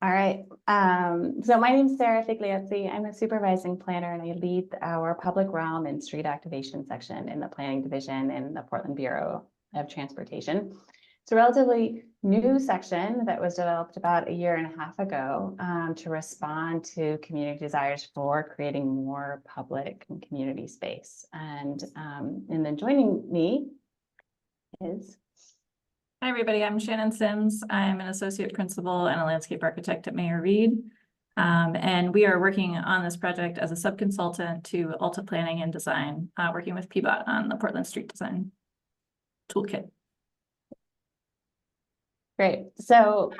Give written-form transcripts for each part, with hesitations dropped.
All right. So my name is Sarah Figliozzi. I'm a supervising planner and I lead our public realm and street activation section in the planning division in the Portland Bureau of Transportation. It's a relatively new section that was developed about 1.5 years ago to respond to community desires for creating more public and community space. And then joining me is... Hi, everybody. I'm Shannon Sims. I'm an associate principal and a landscape architect at Mayer Reed. And we are working on this project as a sub-consultant to Alta Planning and Design, working with PBOT on the Portland Street Design Toolkit. Great. So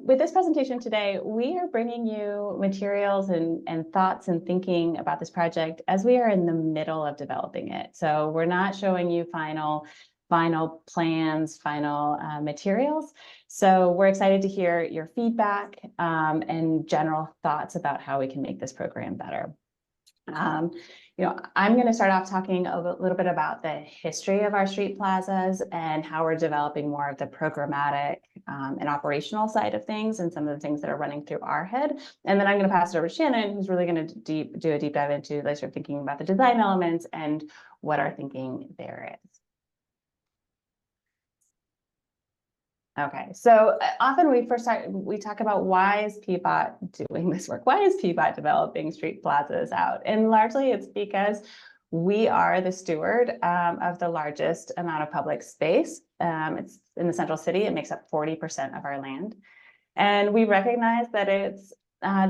with this presentation today, we are bringing you materials and thoughts and thinking about this project as we are in the middle of developing it. So we're not showing you final plans, final materials. So we're excited to hear your feedback and general thoughts about how we can make this program better. I'm going to start off talking a little bit about the history of our street plazas and how we're developing more of the programmatic and operational side of things and some of the things that are running through our head. And then I'm going to pass it over to Shannon, who's really going to do a deep dive into like sort of thinking about the design elements and what our thinking there is. Okay, so often we talk about why is PBOT doing this work? Why is PBOT developing street plazas out? And largely it's because we are the steward of the largest amount of public space. It's in the central city. It makes up 40% of our land. And we recognize that it's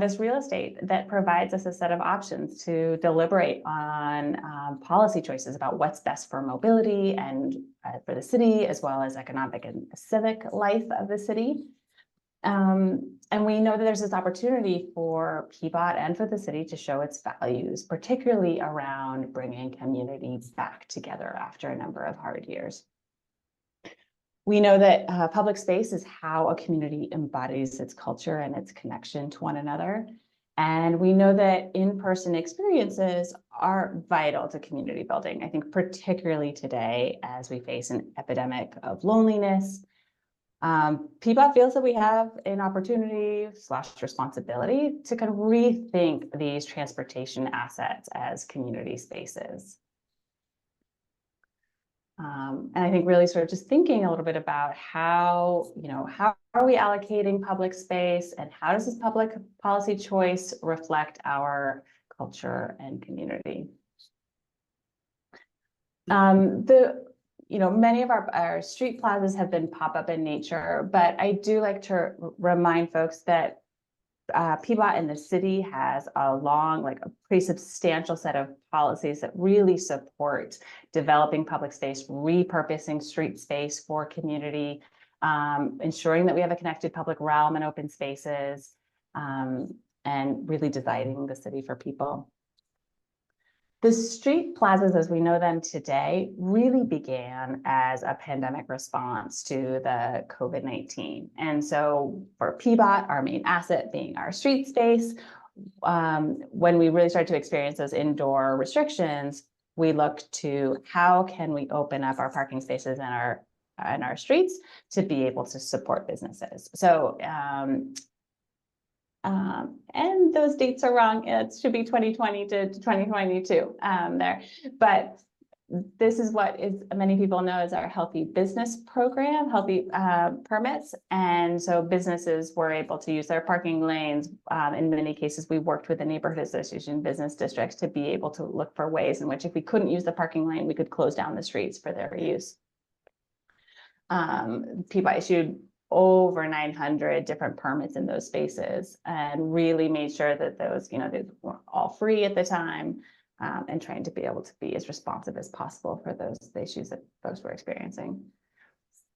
this real estate that provides us a set of options to deliberate on policy choices about what's best for mobility and for the city, as well as economic and civic life of the city. And we know that there's this opportunity for PBOT and for the city to show its values, particularly around bringing communities back together after a number of hard years. We know that public space is how a community embodies its culture and its connection to one another. And we know that in-person experiences are vital to community building. I think particularly today, as we face an epidemic of loneliness, PBOT feels that we have an opportunity / responsibility to kind of rethink these transportation assets as community spaces. And I think really sort of just thinking a little bit about how are we allocating public space and how does this public policy choice reflect our culture and community? Many of our street plazas have been pop-up in nature, but I do like to remind folks that PBOT in the city has a pretty substantial set of policies that really support developing public space, repurposing street space for community, ensuring that we have a connected public realm and open spaces, and really designing the city for people. The street plazas, as we know them today, really began as a pandemic response to the COVID-19. And so for PBOT, our main asset being our street space, when we really started to experience those indoor restrictions, we looked to how can we open up our parking spaces and our streets to be able to support businesses. So and those dates are wrong. It should be 2020 to 2022 there. But this is what many people know as our Healthy Business Program, healthy permits. And so businesses were able to use their parking lanes. In many cases, we worked with the neighborhood association business districts to be able to look for ways in which if we couldn't use the parking lane, we could close down the streets for their use. PBOT issued over 900 different permits in those spaces and really made sure that those, they were all free at the time and trying to be able to be as responsive as possible for those issues that folks were experiencing.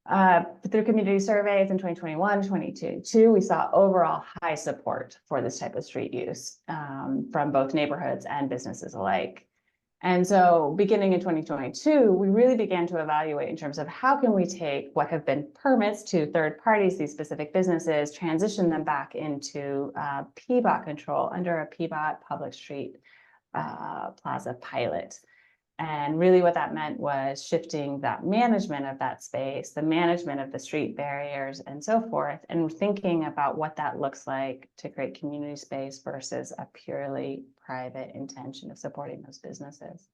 Through community surveys in 2021, 2022, we saw overall high support for this type of street use from both neighborhoods and businesses alike. And so beginning in 2022, we really began to evaluate in terms of how can we take what have been permits to third parties, these specific businesses, transition them back into PBOT control under a PBOT Public Street Plaza pilot. And really what that meant was shifting that management of that space, the management of the street barriers and so forth, and thinking about what that looks like to create community space versus a purely private intention of supporting those businesses.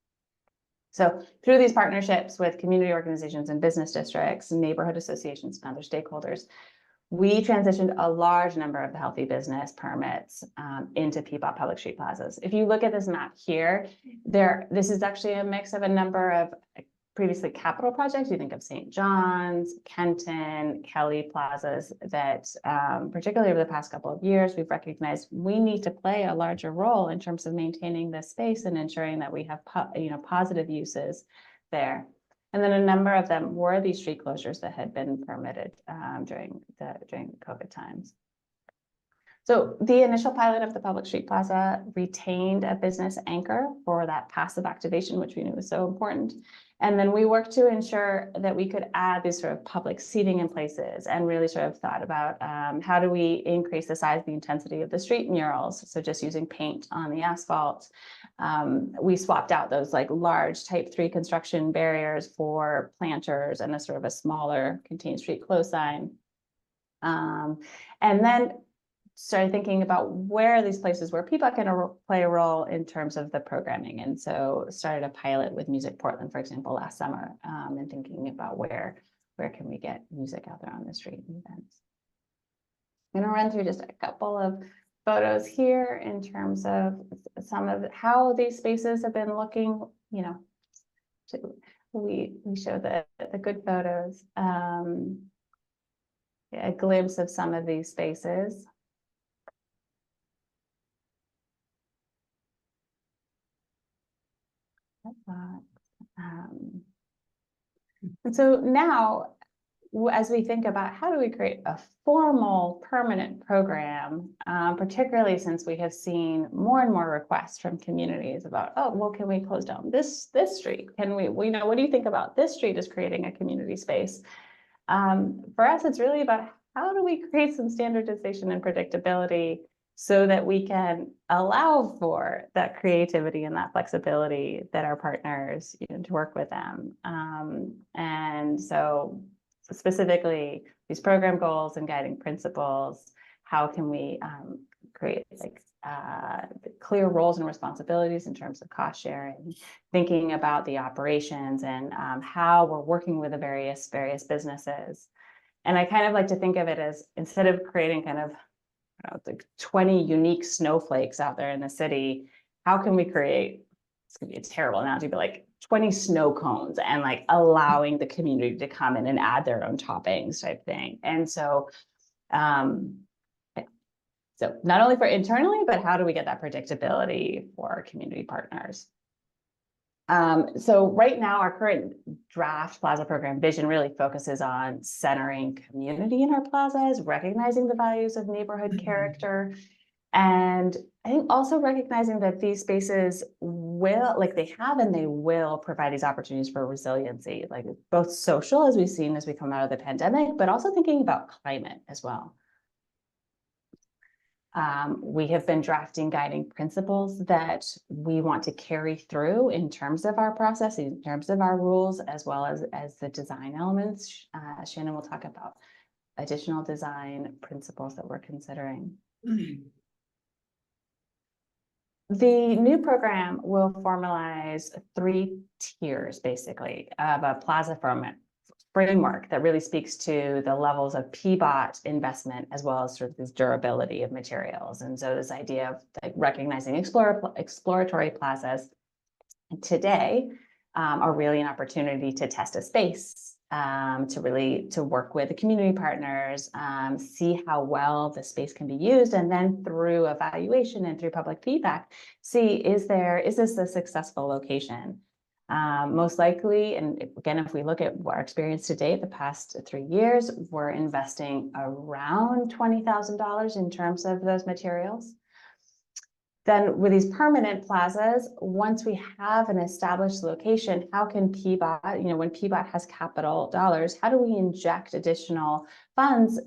So through these partnerships with community organizations and business districts, neighborhood associations and other stakeholders, we transitioned a large number of the healthy business permits into PBOT public street plazas. If you look at this map here, this is actually a mix of a number of previously capital projects. You think of St. John's, Kenton, Kelly plazas that particularly over the past couple of years, we've recognized we need to play a larger role in terms of maintaining this space and ensuring that we have positive uses there. And then a number of them were these street closures that had been permitted during COVID times. So the initial pilot of the Public Street Plaza retained a business anchor for that passive activation, which we knew was so important. And then we worked to ensure that we could add these sort of public seating in places and really sort of thought about how do we increase the size, the intensity of the street murals. So just using paint on the asphalt. We swapped out those like large type 3 construction barriers for planters and a sort of a smaller contained street close sign. And then started thinking about where are these places where PBOT can play a role in terms of the programming. And so started a pilot with Music Portland, for example, last summer, and thinking about where can we get music out there on the street and events. I'm going to run through just a couple of photos here in terms of some of how these spaces have been looking, you know, we show the good photos, a glimpse of some of these spaces. And so now, as we think about how do we create a formal permanent program, particularly since we have seen more and more requests from communities about, oh, well, can we close down this street? Can we know, what do you think about this street as creating a community space? For us, it's really about how do we create some standardization and predictability so that we can allow for that creativity and that flexibility that our partners, to work with them. And so specifically these program goals and guiding principles, how can we create like clear roles and responsibilities in terms of cost sharing, thinking about the operations and how we're working with the various businesses. And I kind of like to think of it as, instead of creating kind of like 20 unique snowflakes out there in the city, how can we create, it's gonna be a terrible analogy, but like 20 snow cones and like allowing the community to come in and add their own toppings type thing. And so, so not only for internally, but how do we get that predictability for our community partners? So right now, our current draft plaza program vision really focuses on centering community in our plazas, recognizing the values of neighborhood character, and I think also recognizing that these spaces will, like they have and they will provide these opportunities for resiliency, like both social, as we've seen as we come out of the pandemic, but also thinking about climate as well. We have been drafting guiding principles that we want to carry through in terms of our process, in terms of our rules, as well as the design elements. Shannon will talk about additional design principles that we're considering. The new program will formalize 3 tiers, basically, of a plaza framework that really speaks to the levels of PBOT investment as well as sort of this durability of materials. And so this idea of like recognizing exploratory plazas today are really an opportunity to test a space, to work with the community partners, see how well the space can be used, and then through evaluation and through public feedback, see, is this a successful location? Most likely, and again, if we look at our experience to date, the past 3 years, we're investing around $20,000 in terms of those materials. Then with these permanent plazas, once we have an established location, how can PBOT, when PBOT has capital dollars, how do we inject additional funds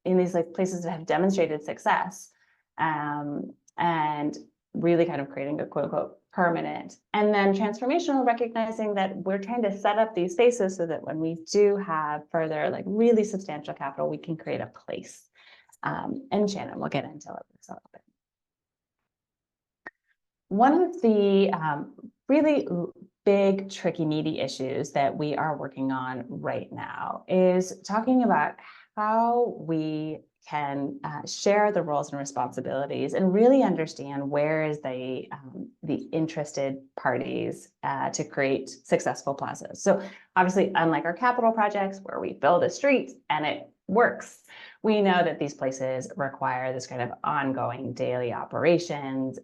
in these like places that have demonstrated success, and really kind of creating a quote unquote permanent, and then transformational, recognizing that we're trying to set up these spaces so that when we do have further like really substantial capital, we can create a place. And Shannon will get into this a little bit. One of the really big, tricky, meaty issues that we are working on right now is talking about how we can share the roles and responsibilities and really understand where is the interested parties to create successful plazas. So obviously, unlike our capital projects where we build a street and it works, we know that these places require this kind of ongoing daily operations,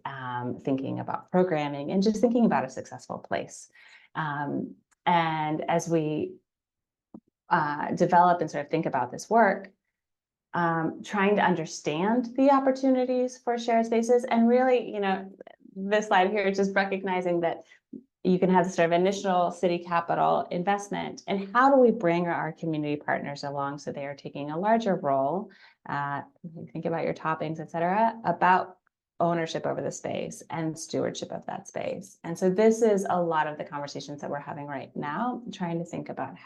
thinking about programming and just thinking about a successful place. And as we develop and sort of think about this work, trying to understand the opportunities for shared spaces, and really, this slide here is just recognizing that you can have sort of initial city capital investment, and how do we bring our community partners along so they are taking a larger role, think about your toppings, et cetera, about ownership over the space and stewardship of that space. And so this is a lot of the conversations that we're having right now, trying to think about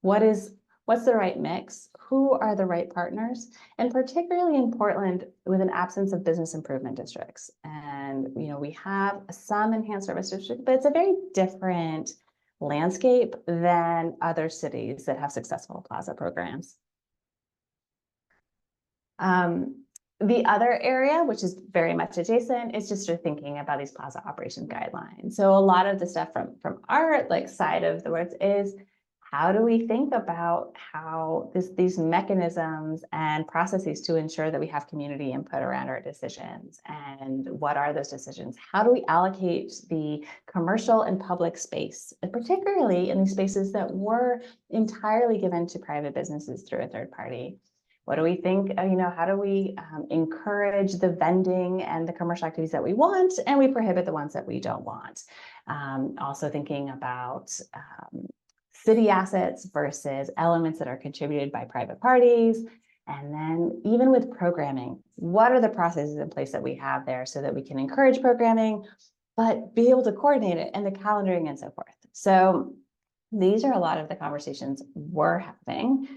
what's the right mix, who are the right partners, and particularly in Portland with an absence of business improvement districts. And we have some enhanced service districts, but it's a very different landscape than other cities that have successful plaza programs. The other area, which is very much adjacent, is just sort of thinking about these plaza operation guidelines. So a lot of the stuff from our side of the words is, how do we think about how these mechanisms and processes to ensure that we have community input around our decisions? And what are those decisions? How do we allocate the commercial and public space, particularly in these spaces that were entirely given to private businesses through a third party? What do we think, how do we encourage the vending and the commercial activities that we want, and we prohibit the ones that we don't want? Also thinking about city assets versus elements that are contributed by private parties. And then even with programming, what are the processes in place that we have there so that we can encourage programming, but be able to coordinate it and the calendaring and so forth. So these are a lot of the conversations we're having.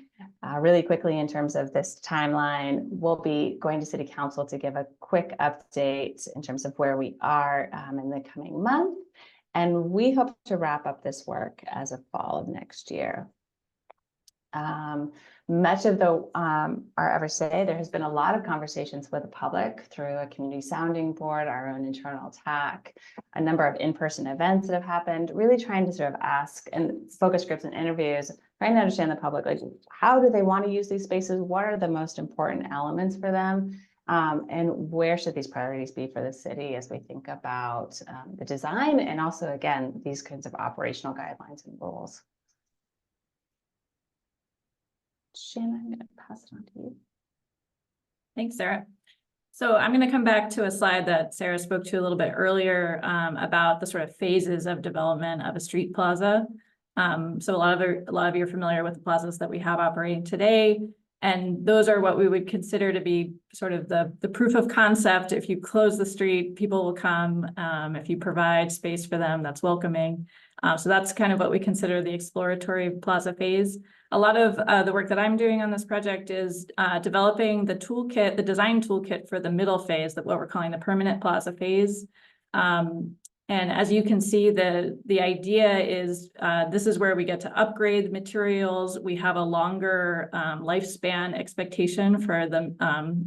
Really quickly, in terms of this timeline, we'll be going to City Council to give a quick update in terms of where we are in the coming month. And we hope to wrap up this work as of fall of next year. Much of our efforts today, there has been a lot of conversations with the public through a community sounding board, our own internal TAC, a number of in-person events that have happened, really trying to sort of ask, and focus groups and interviews, trying to understand the public, how do they want to use these spaces? What are the most important elements for them? And where should these priorities be for the city as we think about the design, and also, again, these kinds of operational guidelines and rules? Shannon, I'm going to pass it on to you. Thanks, Sarah. So I'm going to come back to a slide that Sarah spoke to a little bit earlier about the sort of phases of development of a street plaza. So a lot of you are familiar with the plazas that we have operating today. And those are what we would consider to be sort of the proof of concept. If you close the street, people will come. If you provide space for them, that's welcoming. So that's kind of what we consider the exploratory plaza phase. A lot of the work that I'm doing on this project is developing the toolkit, the design toolkit for the middle phase, that what we're calling the permanent plaza phase. And as you can see, the idea is this is where we get to upgrade the materials. We have a longer lifespan expectation for the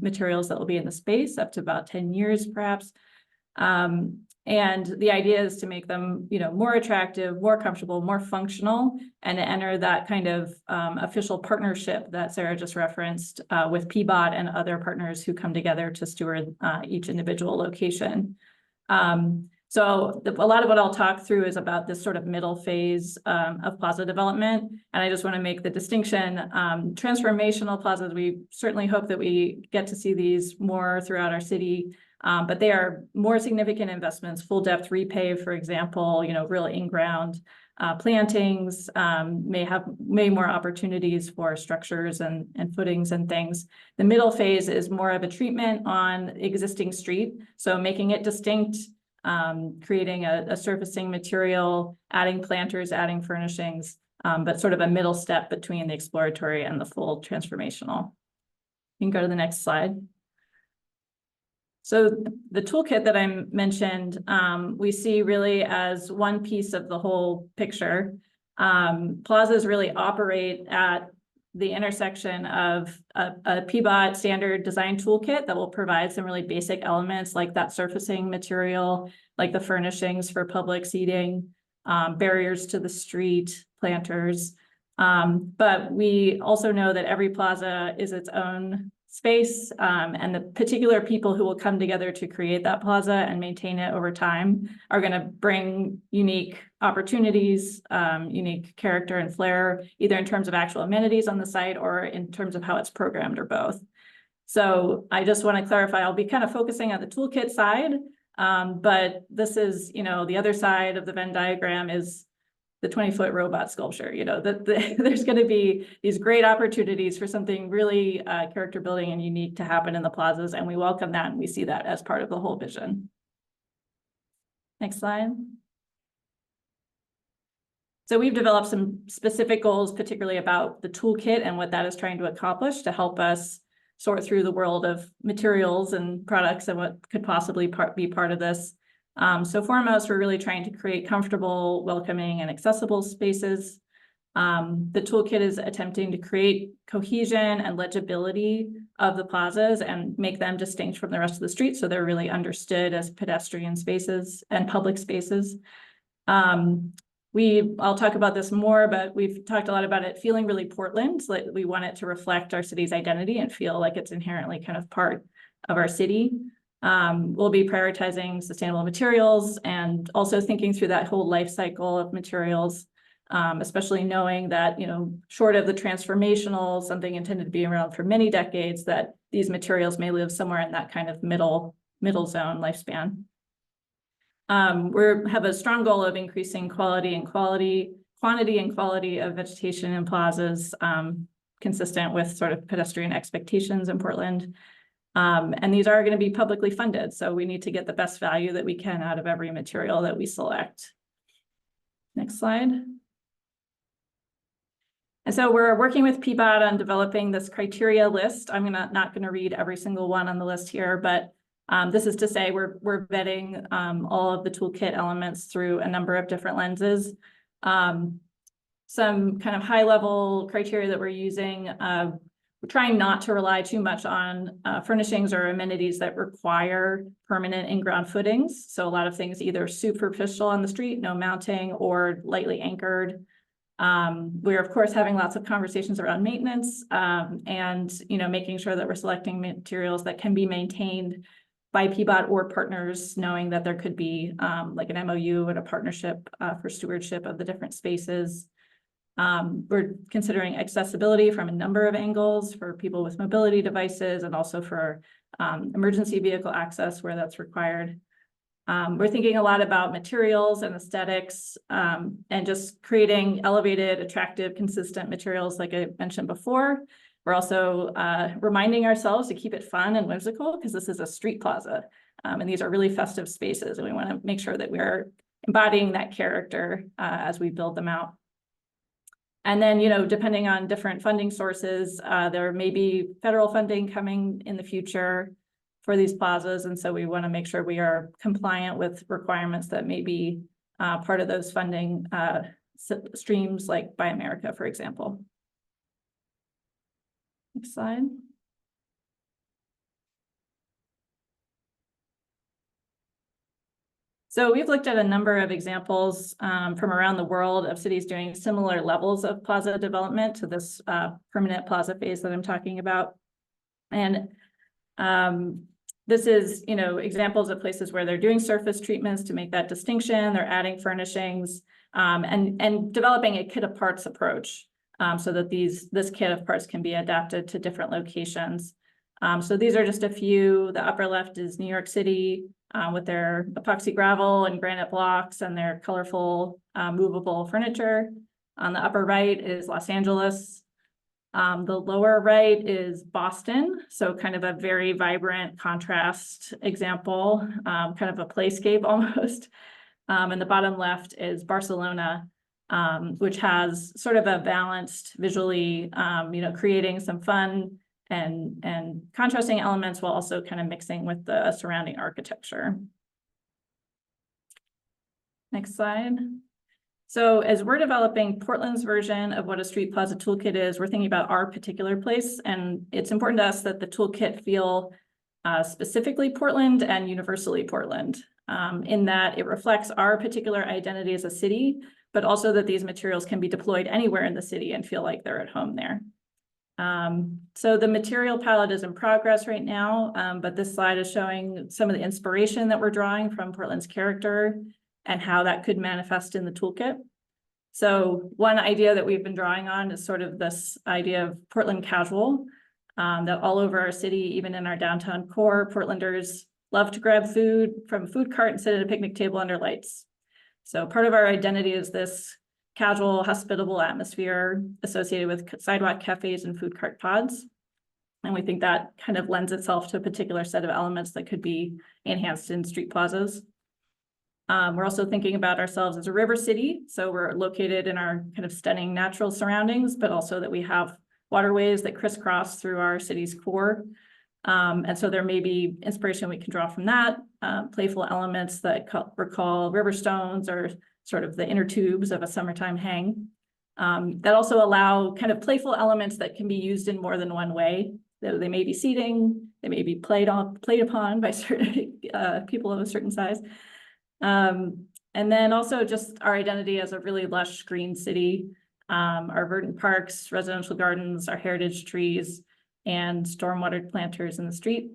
materials that will be in the space, up to about 10 years, perhaps. And the idea is to make them, more attractive, more comfortable, more functional, and to enter that kind of official partnership that Sarah just referenced with PBOT and other partners who come together to steward each individual location. So a lot of what I'll talk through is about this sort of middle phase of plaza development. And I just want to make the distinction, transformational plazas, we certainly hope that we get to see these more throughout our city, but they are more significant investments, full depth repave, for example, real in-ground plantings, may more opportunities for structures and footings and things. The middle phase is more of a treatment on existing street, so making it distinct, creating a surfacing material, adding planters, adding furnishings, but sort of a middle step between the exploratory and the full transformational. You can go to the next slide. So the toolkit that I mentioned, we see really as one piece of the whole picture. Plazas really operate at the intersection of a PBOT standard design toolkit that will provide some really basic elements like that surfacing material, like the furnishings for public seating, barriers to the street, planters. But we also know that every plaza is its own space, and the particular people who will come together to create that plaza and maintain it over time are going to bring unique opportunities, unique character and flair, either in terms of actual amenities on the site or in terms of how it's programmed, or both. So I just want to clarify, I'll be kind of focusing on the toolkit side, but this is, the other side of the Venn diagram is the 20-foot robot sculpture. There's going to be these great opportunities for something really character building and unique to happen in the plazas, and we welcome that, and we see that as part of the whole vision. Next slide. So we've developed some specific goals, particularly about the toolkit and what that is trying to accomplish to help us sort through the world of materials and products and what could possibly be part of this. So foremost, we're really trying to create comfortable, welcoming, and accessible spaces. The toolkit is attempting to create cohesion and legibility of the plazas and make them distinct from the rest of the street, so they're really understood as pedestrian spaces and public spaces. I'll talk about this more, but we've talked a lot about it feeling really Portland. Like we want it to reflect our city's identity and feel like it's inherently kind of part of our city. We'll be prioritizing sustainable materials and also thinking through that whole life cycle of materials, especially knowing that, short of the transformational, something intended to be around for many decades, that these materials may live somewhere in that kind of middle zone lifespan. We have a strong goal of increasing quantity and quality of vegetation in plazas, consistent with sort of pedestrian expectations in Portland. And these are going to be publicly funded, so we need to get the best value that we can out of every material that we select. Next slide. And so we're working with PBOT on developing this criteria list. I'm not going to read every single one on the list here, but this is to say we're vetting all of the toolkit elements through a number of different lenses. Some kind of high-level criteria that we're using. We're trying not to rely too much on furnishings or amenities that require permanent in-ground footings. So a lot of things either superficial on the street, no mounting, or lightly anchored. We're of course having lots of conversations around maintenance and making sure that we're selecting materials that can be maintained by PBOT or partners, knowing that there could be like an MOU and a partnership for stewardship of the different spaces. We're considering accessibility from a number of angles for people with mobility devices and also for emergency vehicle access where that's required. We're thinking a lot about materials and aesthetics and just creating elevated, attractive, consistent materials like I mentioned before. We're also reminding ourselves to keep it fun and whimsical because this is a street plaza and these are really festive spaces, and we want to make sure that we're embodying that character as we build them out. And then, depending on different funding sources, there may be federal funding coming in the future for these plazas. And so we want to make sure we are compliant with requirements that may be part of those funding streams, like Buy America, for example. Next slide. So we've looked at a number of examples from around the world of cities doing similar levels of plaza development to this permanent plaza phase that I'm talking about. And this is, examples of places where they're doing surface treatments to make that distinction. They're adding furnishings and developing a kit of parts approach so that this kit of parts can be adapted to different locations. So these are just a few. The upper left is New York City with their epoxy gravel and granite blocks and their colorful movable furniture. On the upper right is Los Angeles. The lower right is Boston, so kind of a very vibrant contrast example, kind of a playscape almost. And the bottom left is Barcelona, which has sort of a balanced visually, creating some fun and contrasting elements while also kind of mixing with the surrounding architecture. Next slide. So as we're developing Portland's version of what a street plaza toolkit is, we're thinking about our particular place, and it's important to us that the toolkit feel specifically Portland and universally Portland, in that it reflects our particular identity as a city, but also that these materials can be deployed anywhere in the city and feel like they're at home there. So the material palette is in progress right now, but this slide is showing some of the inspiration that we're drawing from Portland's character and how that could manifest in the toolkit. So one idea that we've been drawing on is sort of this idea of Portland casual, that all over our city, even in our downtown core, Portlanders love to grab food from a food cart and sit at a picnic table under lights. So part of our identity is this casual, hospitable atmosphere associated with sidewalk cafes and food cart pods. And we think that kind of lends itself to a particular set of elements that could be enhanced in street plazas. We're also thinking about ourselves as a river city. So we're located in our kind of stunning natural surroundings, but also that we have waterways that crisscross through our city's core. And so there may be inspiration we can draw from that, playful elements that recall river stones or sort of the inner tubes of a summertime hang. That also allow kind of playful elements that can be used in more than one way. They may be seating, they may be played upon by certain people of a certain size. And then also just our identity as a really lush green city, our verdant parks, residential gardens, our heritage trees, and stormwater planters in the street.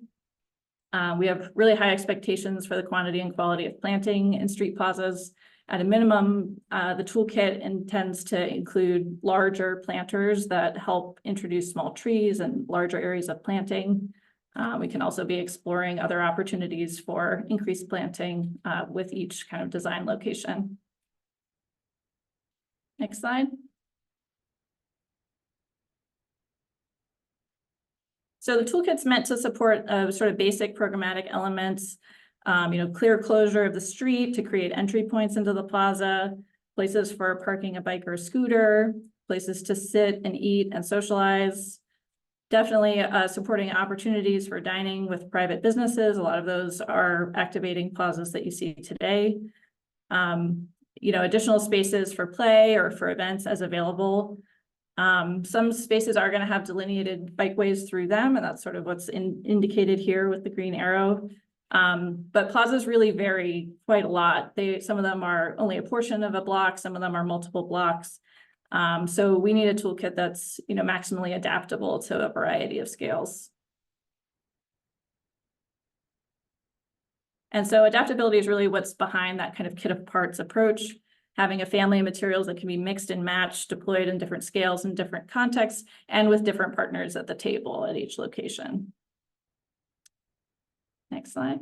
We have really high expectations for the quantity and quality of planting in street plazas. At a minimum, the toolkit intends to include larger planters that help introduce small trees and larger areas of planting. We can also be exploring other opportunities for increased planting with each kind of design location. Next slide. So the toolkit's meant to support sort of basic programmatic elements, clear closure of the street to create entry points into the plaza, places for parking a bike or a scooter, places to sit and eat and socialize. Definitely supporting opportunities for dining with private businesses. A lot of those are activating plazas that you see today. Additional spaces for play or for events as available. Some spaces are going to have delineated bikeways through them, and that's sort of what's indicated here with the green arrow. But plazas really vary quite a lot. Some of them are only a portion of a block, some of them are multiple blocks. So we need a toolkit that's, maximally adaptable to a variety of scales. And so adaptability is really what's behind that kind of kit of parts approach, having a family of materials that can be mixed and matched, deployed in different scales and different contexts, and with different partners at the table at each location. Next slide.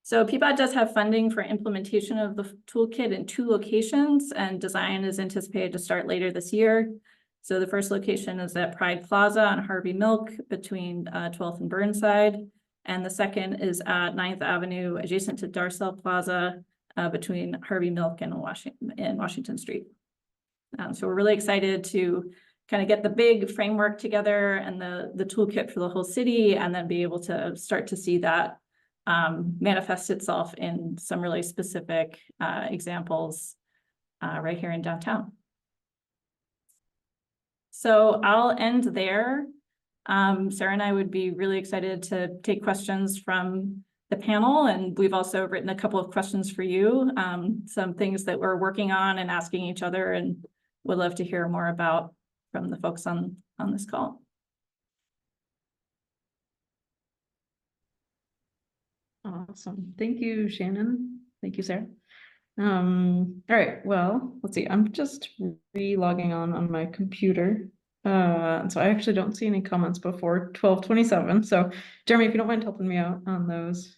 So PBOT does have funding for implementation of the toolkit in 2 locations, and design is anticipated to start later this year. So the first location is at Pride Plaza on Harvey Milk between 12th and Burnside. And the second is at 9th Avenue adjacent to Darcel Plaza between Harvey Milk and Washington Street. So we're really excited to kind of get the big framework together and the toolkit for the whole city, and then be able to start to see that manifest itself in some really specific examples right here in downtown. So I'll end there. Sarah and I would be really excited to take questions from the panel, and we've also written a couple of questions for you, some things that we're working on and asking each other, and would love to hear more about from the folks on this call. Awesome. Thank you, Shannon. Thank you, Sarah. All right, well, let's see. I'm just re-logging on my computer. So I actually don't see any comments before 12:27. So Jeremy, if you don't mind helping me out on those.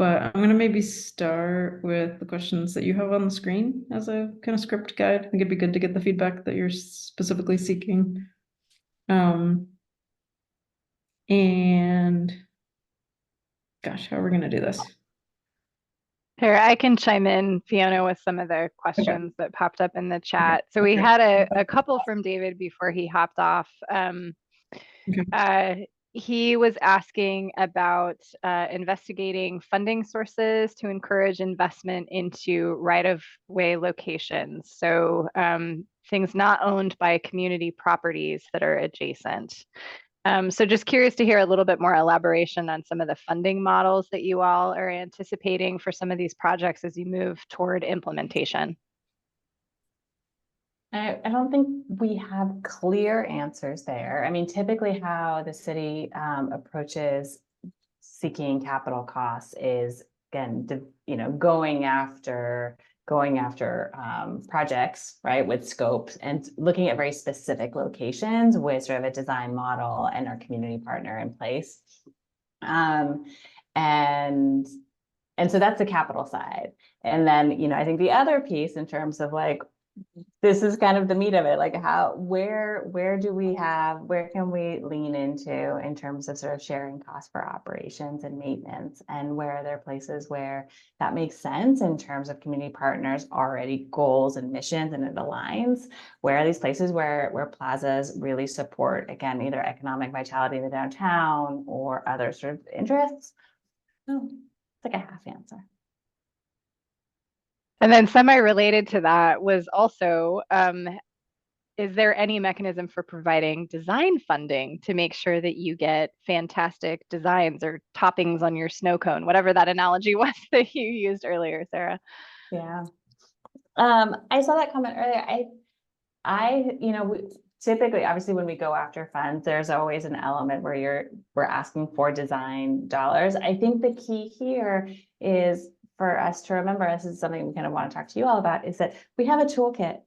but I'm gonna maybe start with the questions that you have on the screen as a kind of script guide. I think it'd be good to get the feedback that you're specifically seeking. And gosh, how are we gonna do this? Sure, I can chime in, Fiona, with some of the questions that popped up in the chat. So we Okay. had a couple from David before he hopped off. He was asking about investigating funding sources to encourage investment into right-of-way locations. So things not owned by community properties that are adjacent. So just curious to hear a little bit more elaboration on some of the funding models that you all are anticipating for some of these projects as you move toward implementation. I don't think we have clear answers there. I mean, typically how the city approaches seeking capital costs is, again, going after projects, right, with scopes and looking at very specific locations with sort of a design model and our community partner in place. And so that's the capital side. And then, I think the other piece in terms of like, this is kind of the meat of it, like where can we lean into in terms of sort of sharing costs for operations and maintenance, and where are there places where that makes sense in terms of community partners already goals and missions and it aligns? Where are these places where plazas really support, again, either economic vitality in the downtown or other sort of interests? Oh, it's like a half answer. And then semi-related to that was also, is there any mechanism for providing design funding to make sure that you get fantastic designs or toppings on your snow cone, whatever that analogy was that you used earlier, Sarah? Yeah. I saw that comment earlier. Typically, obviously, when we go after funds, there's always an element where we're asking for design dollars. I think the key here is for us to remember, this is something we kind of want to talk to you all about, is that we have a toolkit,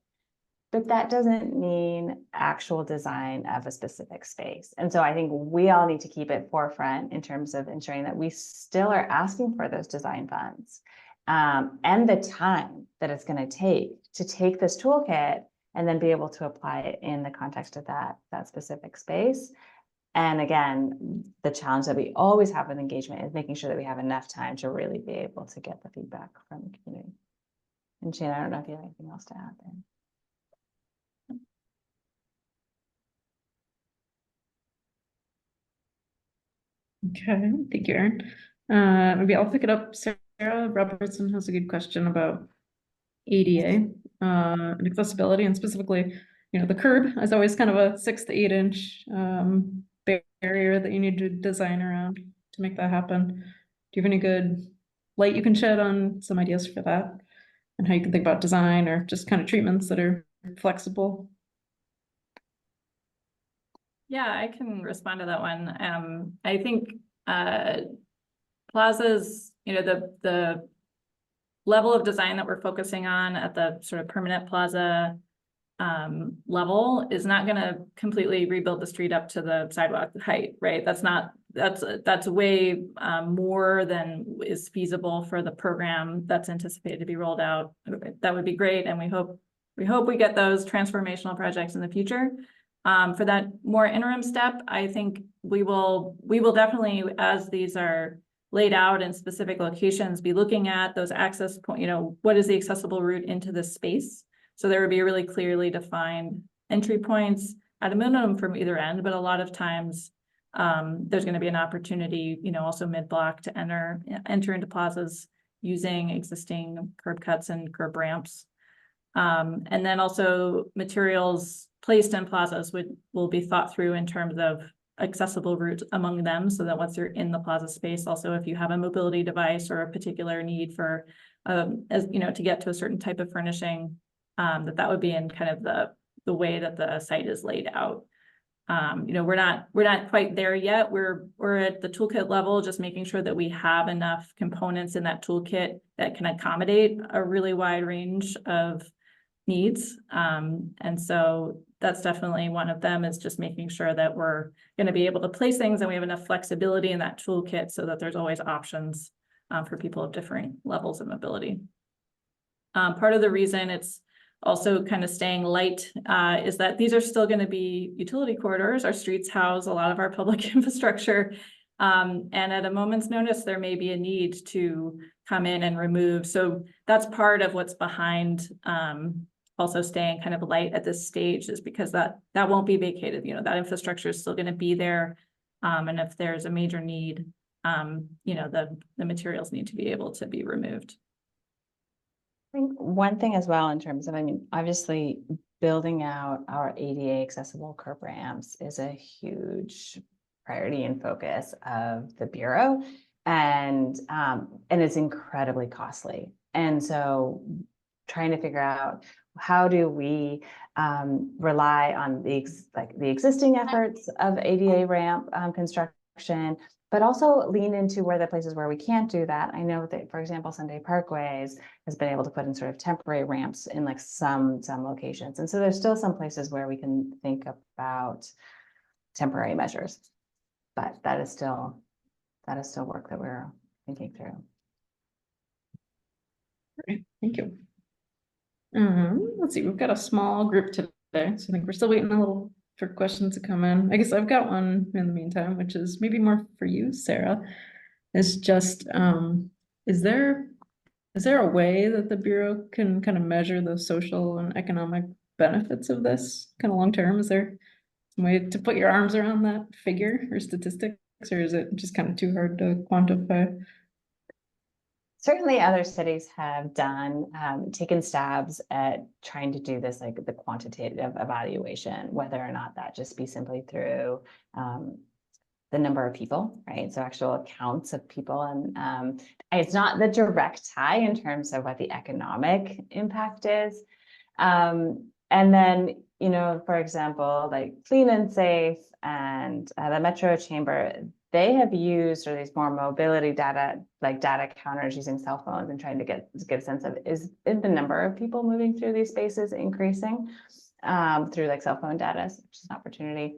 but that doesn't mean actual design of a specific space. And so I think we all need to keep it forefront in terms of ensuring that we still are asking for those design funds, and the time that it's going to take this toolkit and then be able to apply it in the context of that specific space. And again, the challenge that we always have with engagement is making sure that we have enough time to really be able to get the feedback from the community. And Shane, I don't know if you have anything else to add there. Okay, thank you, Erin. Maybe I'll pick it up. Sarah Robertson has a good question about ADA and accessibility, and specifically, the curb is always kind of a 6 to 8 inch barrier that you need to design around to make that happen. Do you have any good light you can shed on some ideas for that, and how you can think about design or just kind of treatments that are flexible? Yeah, I can respond to that one. I think plazas, the level of design that we're focusing on at the sort of permanent plaza level is not going to completely rebuild the street up to the sidewalk height, right? That's way more than is feasible for the program that's anticipated to be rolled out. That would be great, and we hope we get those transformational projects in the future. For that more interim step, I think we will definitely, as these are laid out in specific locations, be looking at those access point, what is the accessible route into this space? So there would be really clearly defined entry points at a minimum from either end, but a lot of times there's going to be an opportunity, also mid-block to enter into plazas using existing curb cuts and curb ramps. And then also materials placed in plazas will be thought through in terms of accessible routes among them, so that once you're in the plaza space, also if you have a mobility device or a particular need for, to get to a certain type of furnishing, that would be in kind of the way that the site is laid out. We're not quite there yet. We're at the toolkit level, just making sure that we have enough components in that toolkit that can accommodate a really wide range of needs. And so that's definitely one of them, is just making sure that we're going to be able to place things and we have enough flexibility in that toolkit so that there's always options for people of differing levels of mobility. Part of the reason it's also kind of staying light is that these are still going to be utility corridors. Our streets house a lot of our public infrastructure. And at a moment's notice, there may be a need to come in and remove. So that's part of what's behind also staying kind of light at this stage, is because that won't be vacated. You know, that infrastructure is still going to be there. And if there's a major need, you know, the materials need to be able to be removed. I think one thing as well in terms of, I mean, obviously building out our ADA accessible curb ramps is a huge priority and focus of the Bureau, and it's incredibly costly. And so trying to figure out how do we rely on the existing efforts of ADA ramp construction, but also lean into where the places where we can't do that. I know that, for example, Sunday Parkways has been able to put in sort of temporary ramps in like some locations. And so there's still some places where we can think about temporary measures, but that is still work that we're thinking through. Great, thank you. Let's see, we've got a small group today, so I think we're still waiting a little for questions to come in. I guess I've got one in the meantime, which is maybe more for you, Sarah. It's just, is there a way that the Bureau can kind of measure the social and economic benefits of this kind of long term? Is there some way to put your arms around that figure or statistics, or is it just kind of too hard to quantify? Certainly other cities have done, taken stabs at trying to do this, like the quantitative evaluation, whether or not that just be simply through the number of people, right? So actual counts of people. And it's not the direct tie in terms of what the economic impact is. And then, you know, for example, like Clean and Safe and the Metro Chamber, they have used sort of these more mobility data, like data counters using cell phones and trying to get a sense of is the number of people moving through these spaces increasing through like cell phone data, which is an opportunity.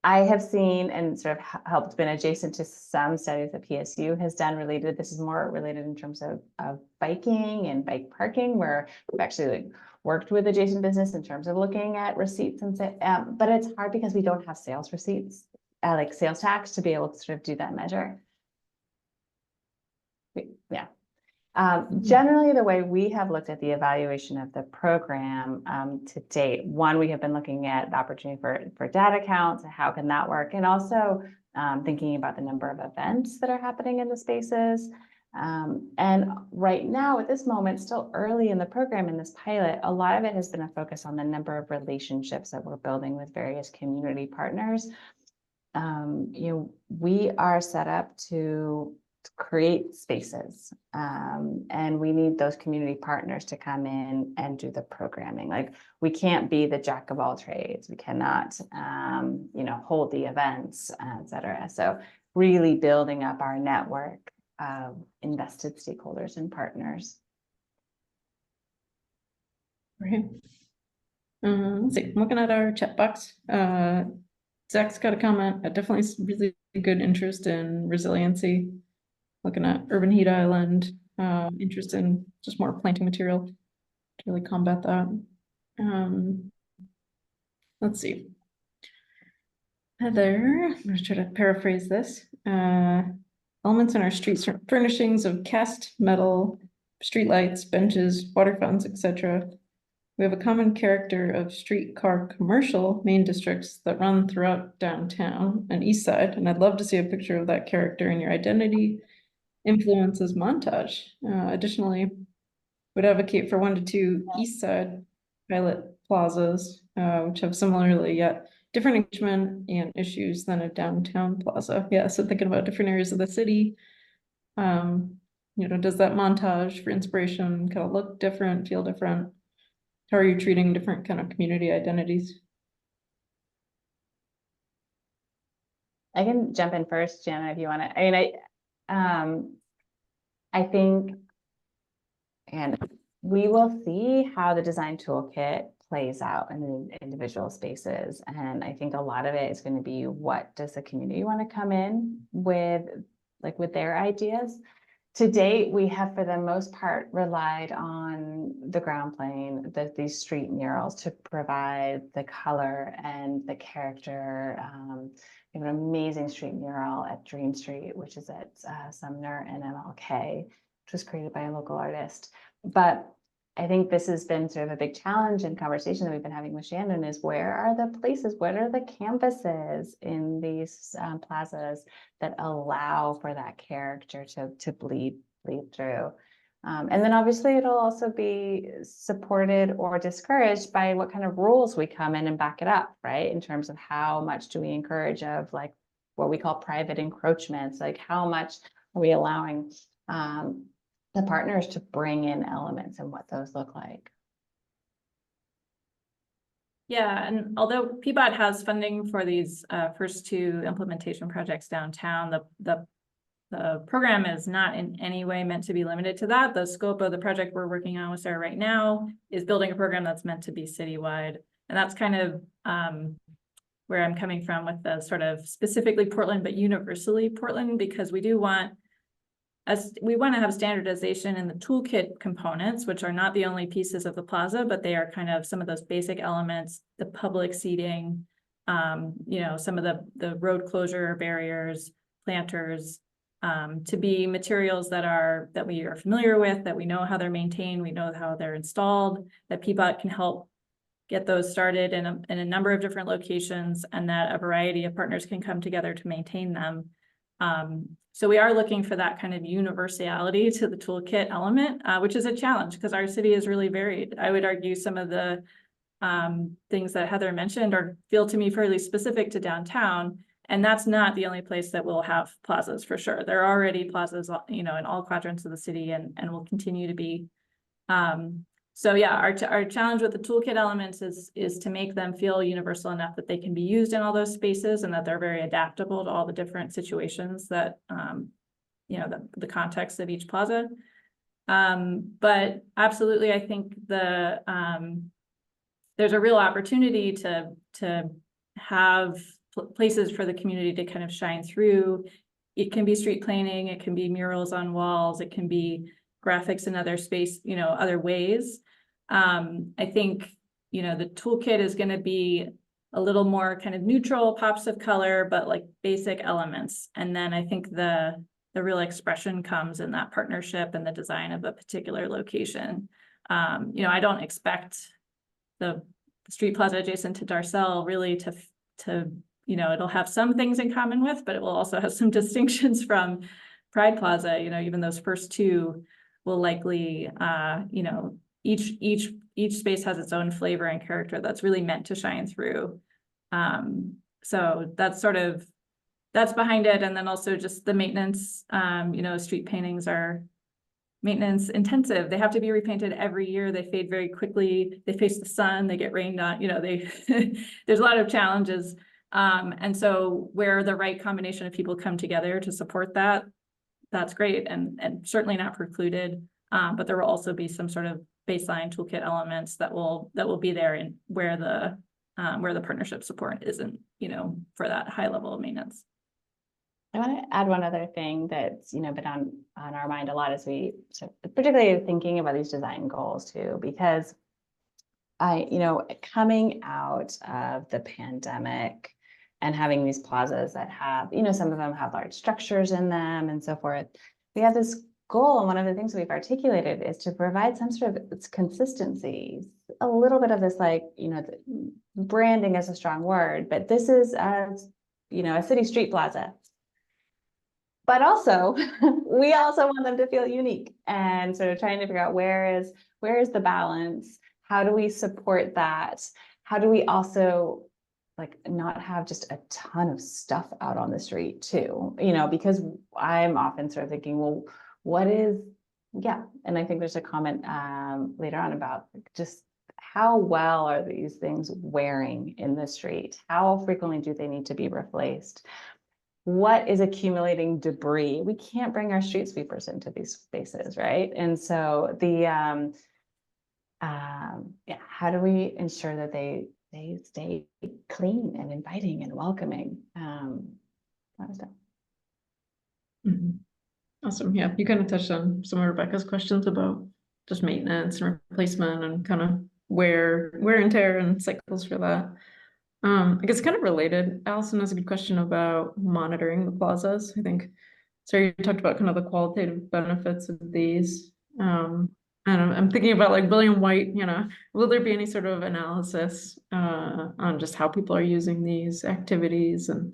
I have seen and sort of helped been adjacent to some studies that PSU has done related. This is more related in terms of biking and bike parking, where we've actually like worked with adjacent business in terms of looking at receipts and say, but it's hard because we don't have sales receipts, like sales tax, to be able to sort of do that measure. Yeah. Generally, the way we have looked at the evaluation of the program to date, one, we have been looking at the opportunity for data counts and how can that work, and also thinking about the number of events that are happening in the spaces. And right now, at this moment, still early in the program, in this pilot, a lot of it has been a focus on the number of relationships that we're building with various community partners. You know, we are set up to create spaces, and we need those community partners to come in and do the programming. Like, we can't be the jack of all trades. We cannot, you know, hold the events, et cetera. So really building up our network of invested stakeholders and partners. Right. Let's see, I'm looking at our chat box. Zach's got a comment, definitely really good interest in resiliency. Looking at urban heat island, interest in just more planting material to really combat that. Let's see. Heather, I'm going to try to paraphrase this. Elements in our street furnishings of cast metal, streetlights, benches, water fountains, etc. We have a common character of streetcar commercial main districts that run throughout downtown and east side, and I'd love to see a picture of that character in your identity influences montage. Additionally, would advocate for 1 to 2 east side pilot plazas, which have similarly yet different engagement and issues than a downtown plaza. Yeah, so thinking about different areas of the city, you know, does that montage for inspiration kind of look different, feel different? How are you treating different kind of community identities? I can jump in first, Jana, if you want to. I mean, I think, and we will see how the design toolkit plays out in the individual spaces. And I think a lot of it is going to be, what does the community want to come in with like with their ideas. To date, we have for the most part relied on the ground plane, these street murals to provide the color and the character. We have an amazing street mural at Dream Street, which is at Sumner and MLK, which was created by a local artist. But I think this has been sort of a big challenge and conversation that we've been having with Shannon is where are the places, what are the canvases in these plazas that allow for that character to bleed through. And then obviously it'll also be supported or discouraged by what kind of rules we come in and back it up, right? In terms of how much do we encourage of like what we call private encroachments, like how much are we allowing the partners to bring in elements and what those look like. Yeah, and although PBOT has funding for these first two implementation projects downtown, the program is not in any way meant to be limited to that. The scope of the project we're working on with Sarah right now is building a program that's meant to be citywide. And that's kind of where I'm coming from with the sort of specifically Portland, but universally Portland, because we do want to have standardization in the toolkit components, which are not the only pieces of the plaza, but they are kind of some of those basic elements, the public seating, you know, some of the road closure barriers, planters, to be materials that we are familiar with, that we know how they're maintained, we know how they're installed, that PBOT can help get those started in a number of different locations, and that a variety of partners can come together to maintain them. So we are looking for that kind of universality to the toolkit element, which is a challenge because our city is really varied. I would argue some of the things that Heather mentioned feel to me fairly specific to downtown, and that's not the only place that will have plazas for sure. There are already plazas, you know, in all quadrants of the city, and will continue to be. So yeah, our challenge with the toolkit elements is to make them feel universal enough that they can be used in all those spaces and that they're very adaptable to all the different situations that, you know, the context of each plaza. But absolutely, I think there's a real opportunity to have places for the community to kind of shine through. It can be street planning, it can be murals on walls, it can be graphics in other space, you know, other ways. I think, you know, the toolkit is going to be a little more kind of neutral pops of color, but like basic elements. And then I think the real expression comes in that partnership and the design of a particular location. You know, I don't expect the street plaza adjacent to Darcel really to, you know, it'll have some things in common with, but it will also have some distinctions from Pride Plaza. You know, even those first two will likely, you know, each space has its own flavor and character that's really meant to shine through. So that's behind it. And then also just the maintenance, you know, street paintings are maintenance intensive. They have to be repainted every year. They fade very quickly. They face the sun, they get rained on, you know, there's a lot of challenges. And so where the right combination of people come together to support that, that's great and certainly not precluded. But there will also be some sort of baseline toolkit elements that will be there and where the partnership support isn't, you know, for that high level of maintenance. I want to add one other thing that's, you know, been on our mind a lot as we, so particularly thinking about these design goals too, because you know, coming out of the pandemic and having these plazas that have, you know, some of them have large structures in them and so forth, we have this goal, and one of the things we've articulated is to provide some sort of consistency, a little bit of this, like, you know, branding is a strong word, but this is you know, a city street plaza. But also, we also want them to feel unique, and sort of trying to figure out where is the balance? How do we support that? How do we also like not have just a ton of stuff out on the street too? You know, because I'm often sort of thinking, well, what is, yeah. And I think there's a comment later on about just how well are these things wearing in the street? How frequently do they need to be replaced? What is accumulating debris? We can't bring our street sweepers into these spaces, right? And so the, yeah, how do we ensure that they stay clean and inviting and welcoming? That was done. Mm-hmm. Awesome. Yeah, you kind of touched on some of Rebecca's questions about just maintenance and replacement and kind of wear and tear and cycles for that. I guess kind of related, Allison has a good question about monitoring the plazas. I think, so you talked about kind of the qualitative benefits of these. And I'm thinking about like William White, will there be any sort of analysis on just how people are using these activities, and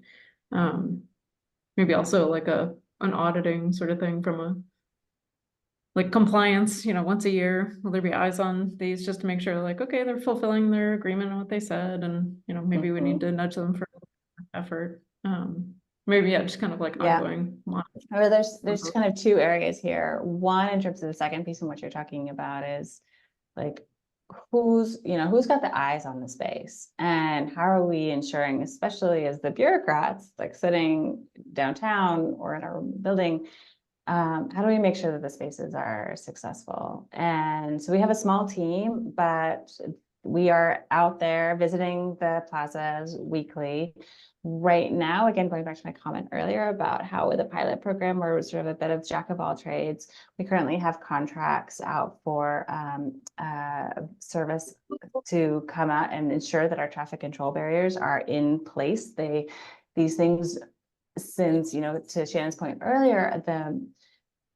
maybe also like an auditing sort of thing from a like compliance, once a year, will there be eyes on these just to make sure like, okay, they're fulfilling their agreement on what they said, and maybe we need to nudge them for effort. Maybe, yeah, just kind of like Yeah. ongoing monitoring. Or there's kind of two areas here. One, in terms of the second piece and what you're talking about is like who's got the eyes on the space, and how are we ensuring, especially as the bureaucrats like sitting downtown or in our building, how do we make sure that the spaces are successful? And so we have a small team, but we are out there visiting the plazas weekly. Right now, again, going back to my comment earlier about how with a pilot program, we're sort of a bit of jack of all trades. We currently have contracts out for service to come out and ensure that our traffic control barriers are in place. These things, since, to Shannon's point earlier,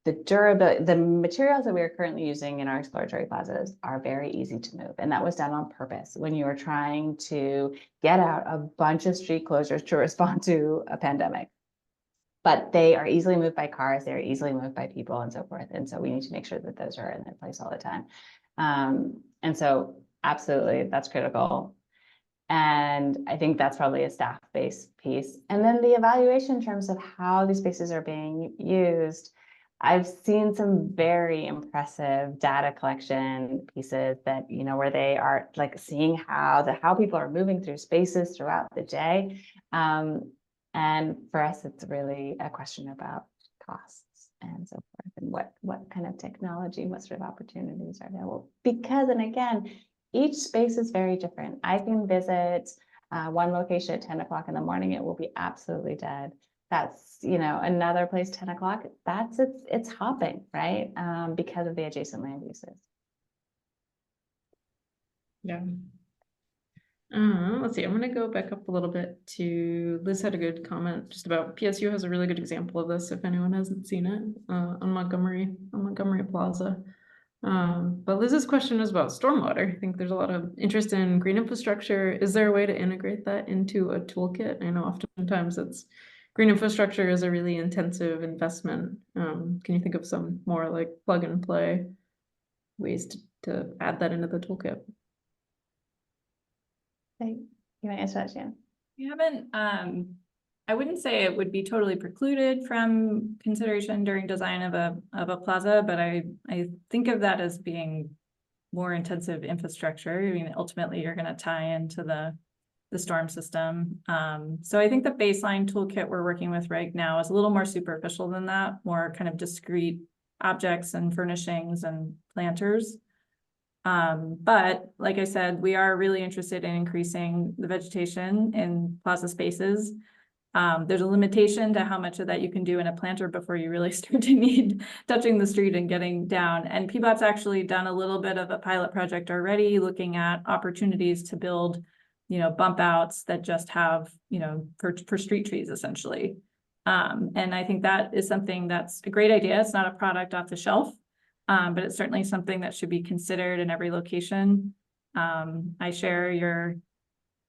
the durability, the materials that we are currently using in our exploratory plazas are very easy to move. And that was done on purpose when you are trying to get out a bunch of street closures to respond to a pandemic. But they are easily moved by cars, they're easily moved by people and so forth. And so we need to make sure that those are in their place all the time. And so absolutely, that's critical. And I think that's probably a staff-based piece. And then the evaluation in terms of how these spaces are being used. I've seen some very impressive data collection pieces that, where they are like seeing how people are moving through spaces throughout the day. And for us, it's really a question about costs and so forth, and what kind of technology, what sort of opportunities are available. Because, and again, each space is very different. I can visit one location at 10 o'clock in the morning, it will be absolutely dead. That's, another place 10 o'clock, it's hopping, right? Because of the adjacent land uses. Yeah. Let's see, I'm gonna go back up a little bit to, Liz had a good comment just about PSU has a really good example of this if anyone hasn't seen it, on Montgomery Plaza. But Liz's question is about stormwater. I think there's a lot of interest in green infrastructure. Is there a way to integrate that into a toolkit? I know oftentimes green infrastructure is a really intensive investment. Can you think of some more like plug and play ways to add that into the toolkit? You want to answer that, Shannon? We haven't, I wouldn't say it would be totally precluded from consideration during design of a plaza, but I think of that as being more intensive infrastructure. I mean, ultimately you're going to tie into the storm system. So I think the baseline toolkit we're working with right now is a little more superficial than that, more kind of discrete objects and furnishings and planters. But like I said, we are really interested in increasing the vegetation in plaza spaces. There's a limitation to how much of that you can do in a planter before you really start to need touching the street and getting down. And PBOT's actually done a little bit of a pilot project already looking at opportunities to build, bump outs that just have, for street trees essentially. And I think that is something that's a great idea. It's not a product off the shelf. But it's certainly something that should be considered in every location. I share your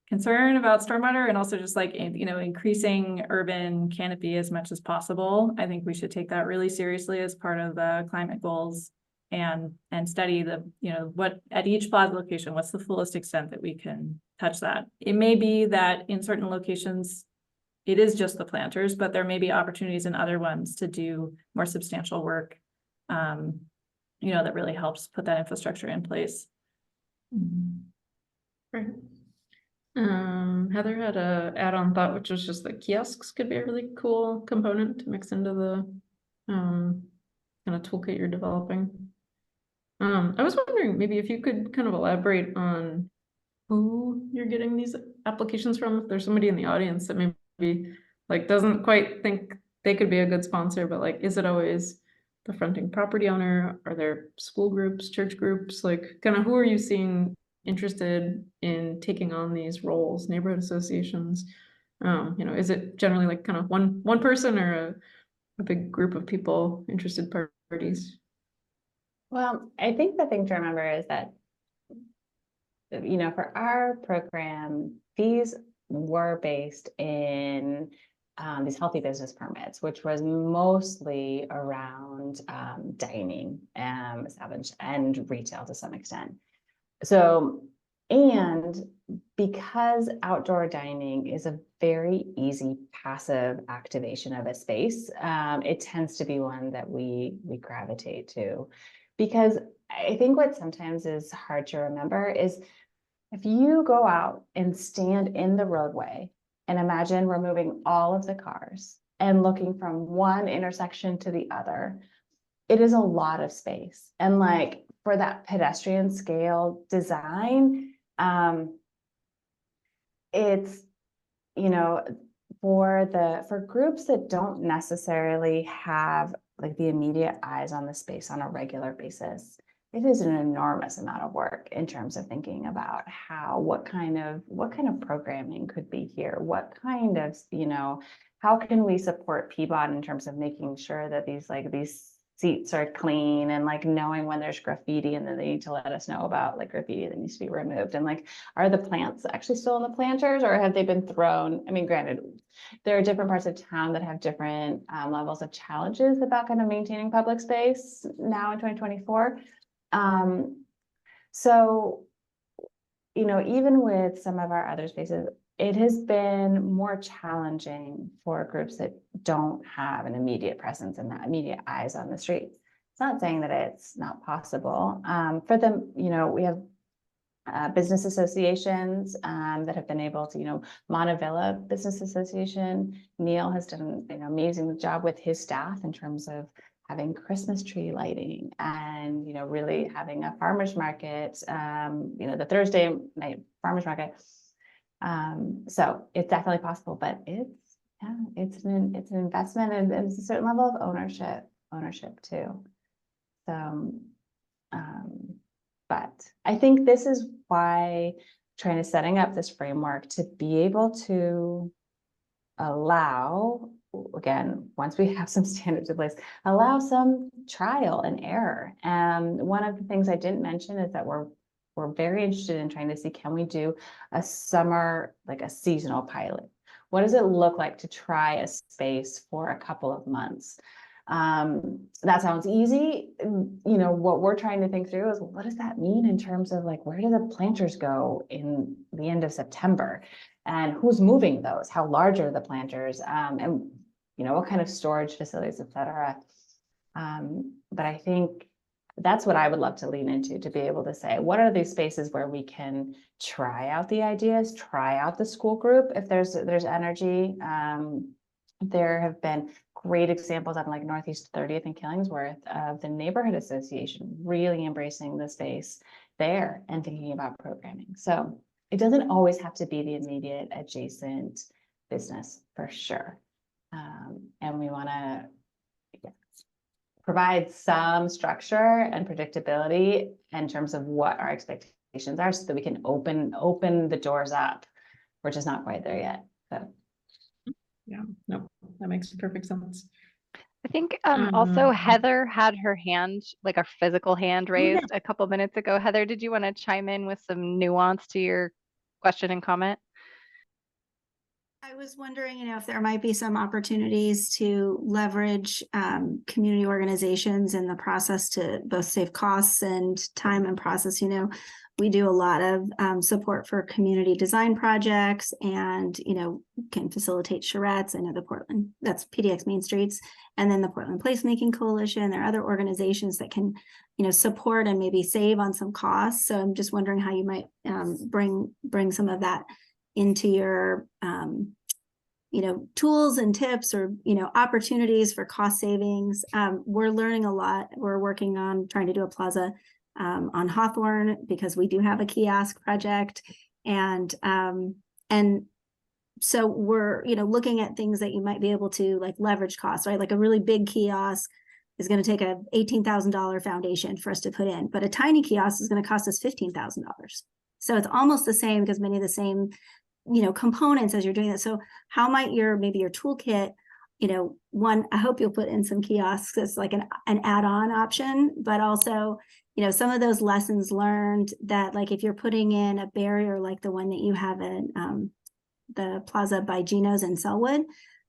concern about stormwater and also just like, increasing urban canopy as much as possible. I think we should take that really seriously as part of the climate goals and study what at each plaza location, what's the fullest extent that we can touch that. It may be that in certain locations, it is just the planters, but there may be opportunities in other ones to do more substantial work. That really helps put that infrastructure in place. Right. Heather had a add-on thought, which was just that kiosks could be a really cool component to mix into the kind of toolkit you're developing. I was wondering maybe if you could kind of elaborate on who you're getting these applications from. If there's somebody in the audience that maybe like doesn't quite think they could be a good sponsor, but like, is it always the fronting property owner? Are there school groups, church groups? Like, kind of who are you seeing interested in taking on these roles? Neighborhood associations? You know, is it generally like kind of one person, or a big group of people, interested parties? Well, I think the thing to remember is that, you know, for our program, fees were based in these healthy business permits, which was mostly around dining, establishment, and retail to some extent. So, and because outdoor dining is a very easy passive activation of a space, it tends to be one that we gravitate to. Because I think what sometimes is hard to remember is if you go out and stand in the roadway and imagine removing all of the cars and looking from one intersection to the other, it is a lot of space. And like for that pedestrian scale design, it's, you know, for groups that don't necessarily have like the immediate eyes on the space on a regular basis, it is an enormous amount of work in terms of thinking about what kind of programming could be here, what kind of, you know, how can we support PBOT in terms of making sure that these seats are clean, and like knowing when there's graffiti and then they need to let us know about like graffiti that needs to be removed, and like, are the plants actually still in the planters or have they been thrown? I mean, granted, there are different parts of town that have different levels of challenges about kind of maintaining public space now in 2024. So, you know, even with some of our other spaces, it has been more challenging for groups that don't have an immediate presence and that immediate eyes on the street. It's not saying that it's not possible. For them, you know, we have business associations that have been able to, you know, Montevilla Business Association, Neil has done an amazing job with his staff in terms of having Christmas tree lighting and, you know, really having a farmer's market, you know, the Thursday night farmer's market. So it's definitely possible, but it's an investment and it's a certain level of ownership too. So, but I think this is why trying to setting up this framework to be able to allow, again, once we have some standards in place, allow some trial and error. And one of the things I didn't mention is that we're very interested in trying to see, can we do a summer, like a seasonal pilot? What does it look like to try a space for a couple of months? That sounds easy. You know, what we're trying to think through is, well, what does that mean in terms of like, where do the planters go in the end of September? And who's moving those? How large are the planters? And, you know, what kind of storage facilities, et cetera. But I think that's what I would love to lean into, to be able to say, what are these spaces where we can try out the ideas, try out the school group if there's energy. There have been great examples on like Northeast 30th and Killingsworth of the neighborhood association really embracing the space there and thinking about programming. So it doesn't always have to be the immediate adjacent business, for sure. And we want to provide some structure and predictability in terms of what our expectations are so that we can open the doors up. We're just not quite there yet. So yeah, no, that makes perfect sense. I think also Heather had her hand, like a physical hand raised a couple minutes ago. Heather, did you want to chime in with some nuance to your question and comment? I was wondering, you know, if there might be some opportunities to leverage community organizations in the process to both save costs and time and process. You know, we do a lot of support for community design projects and, you know, can facilitate charrettes. I know the Portland, that's PDX Main Streets, and then the Portland Placemaking Coalition. There are other organizations that can, you know, support and maybe save on some costs. So I'm just wondering how you might bring some of that into your you know, tools and tips or, you know, opportunities for cost savings. We're learning a lot. We're working on trying to do a plaza on Hawthorne because we do have a kiosk project, and so we're, looking at things that you might be able to like leverage costs, right? Like a really big kiosk is going to take a $18,000 foundation for us to put in, but a tiny kiosk is going to cost us $15,000. So it's almost the same because many of the same, components as you're doing that. So how might maybe your toolkit, one, I hope you'll put in some kiosks as like an add-on option, but also, some of those lessons learned that like if you're putting in a barrier like the one that you have in the plaza by Gino's in Selwood,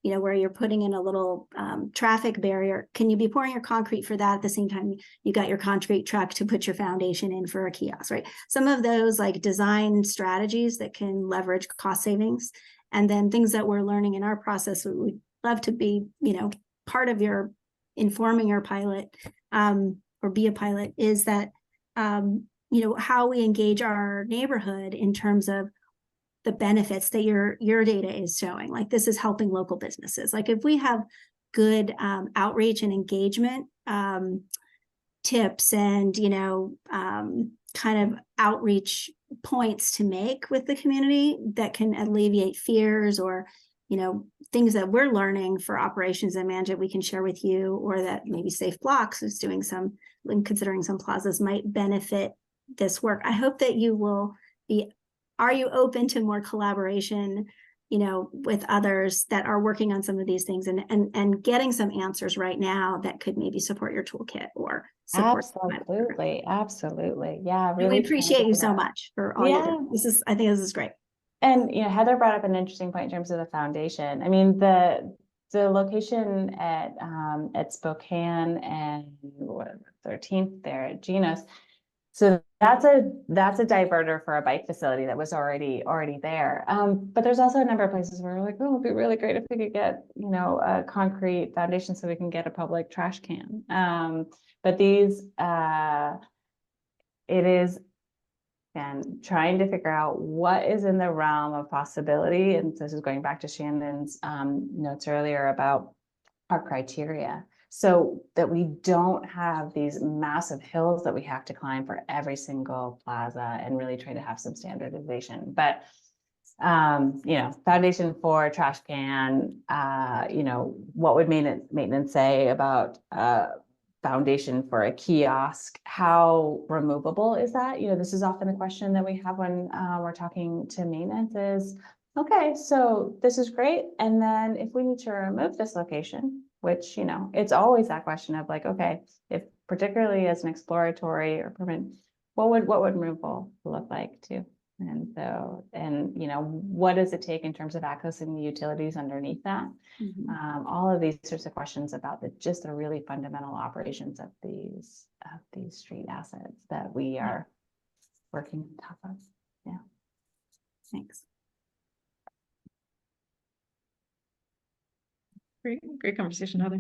where you're putting in a little traffic barrier, can you be pouring your concrete for that at the same time you got your concrete truck to put your foundation in for a kiosk, right? Some of those like design strategies that can leverage cost savings, and then things that we're learning in our process, we'd love to be, part of your informing your pilot or be a pilot, is that, how we engage our neighborhood in terms of the benefits that your data is showing. Like this is helping local businesses. Like if we have good outreach and engagement tips and, kind of outreach points to make with the community that can alleviate fears or, things that we're learning for operations and management, we can share with you, or that maybe Safe Blocks is doing considering some plazas might benefit this work. I hope that you will be. Are you open to more collaboration, with others that are working on some of these things and getting some answers right now that could maybe support your toolkit or support? Absolutely. Yeah. Really. We appreciate you so much for all you do. I think this is great. And, Heather brought up an interesting point in terms of the foundation. I mean, the location at Spokane and 13th there at Gino's. So that's a diverter for a bike facility that was already there. But there's also a number of places where we're like, oh, it'd be really great if we could get, a concrete foundation so we can get a public trash can. But these, it is, again, trying to figure out what is in the realm of possibility. And this is going back to Shannon's notes earlier about our criteria, so that we don't have these massive hills that we have to climb for every single plaza, and really try to have some standardization. But foundation for trash can, what would maintenance say about foundation for a kiosk? How removable is that? This is often the question that we have when we're talking to maintenance is, okay, so this is great, and then if we need to remove this location, which, it's always that question of like, okay, if particularly as an exploratory or permanent, what would removal look like too? And so, what does it take in terms of accessing the utilities underneath that? Mm-hmm. All of these sorts of questions about the really fundamental operations of these street assets that we are working on top of. Yeah. Thanks. Great conversation, Heather.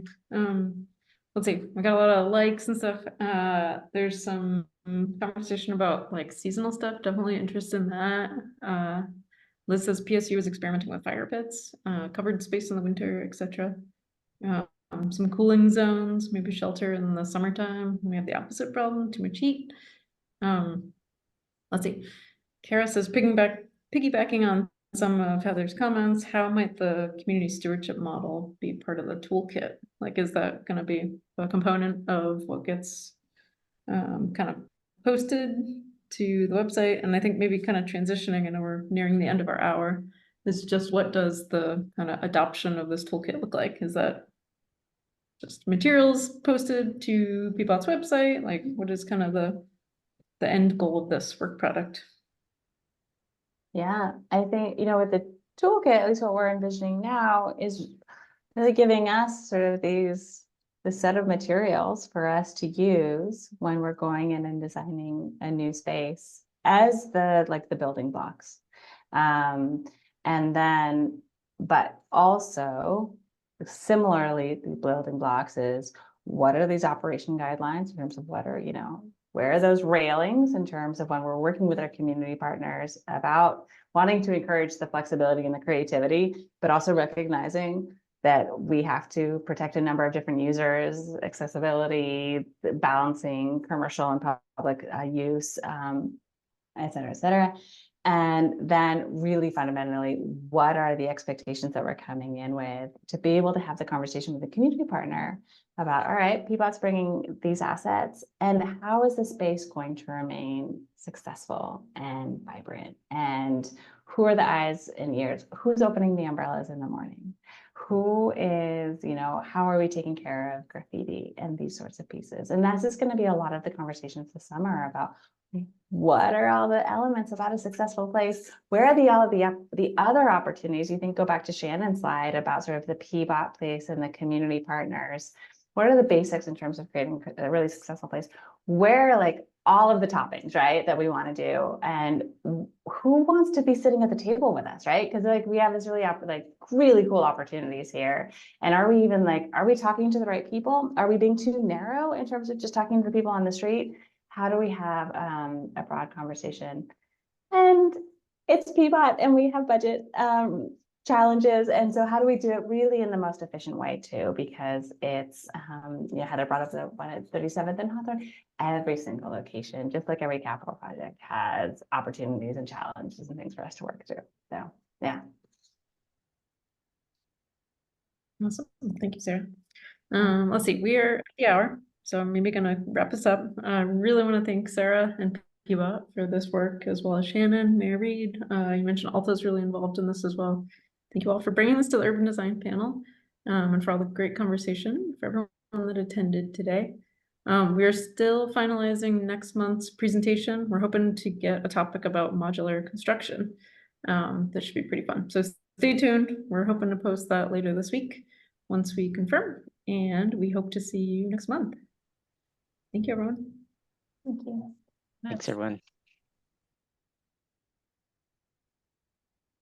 Let's see, we got a lot of likes and stuff. There's some conversation about like seasonal stuff, definitely interested in that. Liz says PSU is experimenting with fire pits, covered space in the winter, etc. Some cooling zones, maybe shelter in the summertime. We have the opposite problem, too much heat. Let's see, Kara says piggybacking on some of Heather's comments, how might the community stewardship model be part of the toolkit? Like, is that going to be a component of what gets kind of posted to the website? And I think maybe kind of transitioning, I know we're nearing the end of our hour, is just what does the kind of adoption of this toolkit look like? Is that just materials posted to PBOT's website? Like, what is kind of the end goal of this work product? Yeah, I think, with the toolkit, at least what we're envisioning now is really giving us sort of the set of materials for us to use when we're going in and designing a new space as the building blocks. And then, but also similarly, the building blocks is what are these operation guidelines in terms of what are, where are those railings in terms of when we're working with our community partners about wanting to encourage the flexibility and the creativity, but also recognizing that we have to protect a number of different users, accessibility, balancing commercial and public use, et cetera, et cetera. And then really fundamentally, what are the expectations that we're coming in with to be able to have the conversation with the community partner about, all right, PBOT's bringing these assets, and how is the space going to remain successful and vibrant? And who are the eyes and ears? Who's opening the umbrellas in the morning? Who is, how are we taking care of graffiti and these sorts of pieces? And that's just going to be a lot of the conversations this summer about what are all the elements about a successful place? Where are all of the other opportunities? You think, go back to Shannon's slide about sort of the PBOT place and the community partners. What are the basics in terms of creating a really successful place? Where are like all of the toppings, right, that we want to do, and who wants to be sitting at the table with us, right? Because like we have this really cool opportunities here, and are we talking to the right people? Are we being too narrow in terms of just talking to the people on the street? How do we have a broad conversation? And it's PBOT, and we have budget challenges, and so how do we do it really in the most efficient way too? Because it's Heather brought up the one at 37th and Hawthorne. Every single location, just like every capital project, has opportunities and challenges and things for us to work through. So yeah. Awesome. Thank you, Sarah. Let's see, we're at the hour, so I'm maybe gonna wrap this up. I really want to thank Sarah and PBOT for this work, as well as Shannon, Mayor Reed. You mentioned Alta's really involved in this as well. Thank you all for bringing this to the urban design panel, and for all the great conversation, for everyone that attended today. We are still finalizing next month's presentation. We're hoping to get a topic about modular construction. That should be pretty fun. So stay tuned. We're hoping to post that later this week once we confirm, and we hope to see you next month. Thank you, everyone. Thank you. Nice. Thanks, everyone.